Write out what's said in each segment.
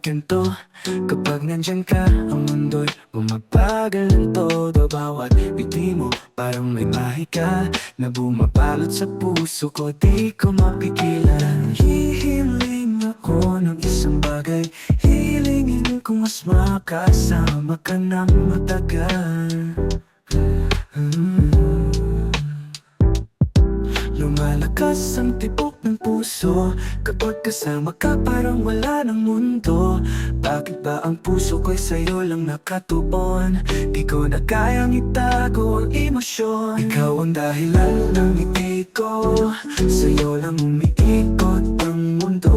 ba't ganito? Kapag nandyan ka, ang mundo'y bumabagal ng todo. Bawat biti mo parang may mahika na bumabalot sa puso ko, di ko mapigilan. Hihiling ako ng isang bagay, hilingin ko mas makasama ka ng matagal. Lumalakas ang tibok ng puso kapag kasama ka, parang wala ng mundo. Bakit ba ang puso ko'y sa'yo lang nakatuon? Di ko na kayang itago ang emosyon. Ikaw ang dahilan ng ngiti ko, sa'yo lang umiikot ang mundo.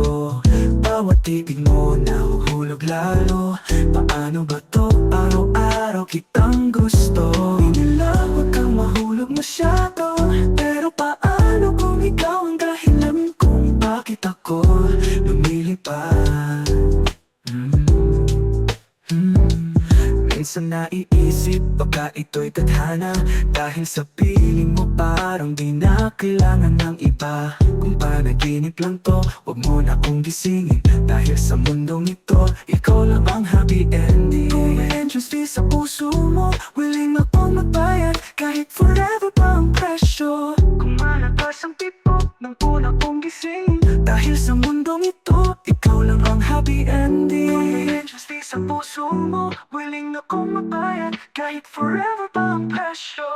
Bawat ibig mo nahuhulog lalo. Paano ba to? Araw-araw kitang gusto. Hindi nila huwag kang mahulog masyado, pero paano kung ikaw ang dahilan kung bakit ako lumilipad? Minsan naiisip baka ito'y tadhana, dahil sa piling mo parang di na kailangan ng iba. Kung panaginip lang to, huwag mo na akong gisingin, dahil sa mundong ito, ikaw lang ang happy ending. Kung may entrance fee sa puso mo, willing akong magbayad kahit forever pa ang presyo. Kung malakas ang tipok ng una kong gising, dahil sa mundong ito, ikaw lang ang happy ending. Kung may entrance fee sa puso mo, willing akong magbayad kahit forever pa ang presyo.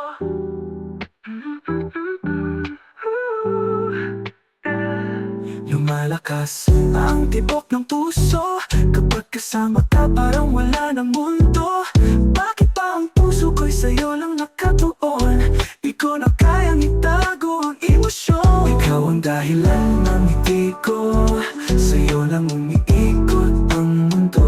Lumalakas ang tibok ng puso kapag kasama ka, parang wala ng mundo. Bakit ba ang puso ko'y sa'yo lang nakatuon? Di ko na kayang itago ang emosyon. Ikaw ang dahilan ng ngiti ko, sa'yo lang umiikot ang mundo.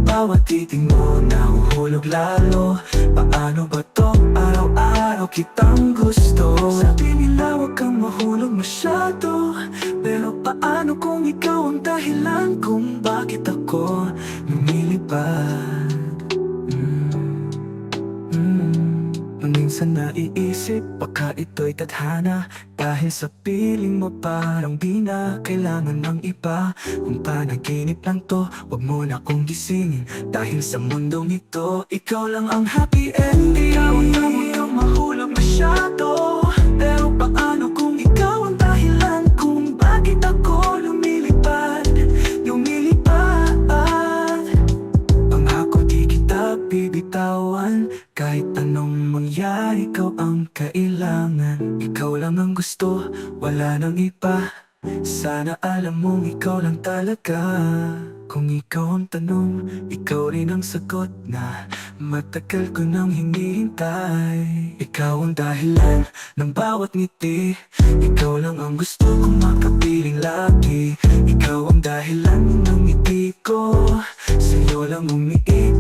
Bawat titig mo nahuhulog lalo. Paano ba to? Araw-araw kitang gusto. Sabi nila huwag kang mahulog masyado, pero paano kung ikaw ang dahilan kung bakit ako lumilipad? Minsan naiisip baka ito'y tadhana, dahil sa piling mo parang di na kailangan ng iba. Kung panaginip lang to, huwag mo na akong gisingin, dahil sa mundong ito, ikaw lang ang happy ending. Huwag kang mahulog masyado, pero paano kung ikaw ang dahilan kung bakit ako lumilipad? Lumilipad. Pangako di kita bibitawan, kahit anong mangyari, ikaw ang kailangan. Ikaw lang ang gusto, wala nang iba. Sana alam mong ikaw lang talaga. Kung ikaw ang tanong, ikaw rin ang sagot na matagal ko nang hinihintay. Ikaw ang dahilan ng bawat ngiti, ikaw lang ang gusto kong makapiling lagi. Ikaw ang dahilan ng ngiti ko, sa'yo lang umiikot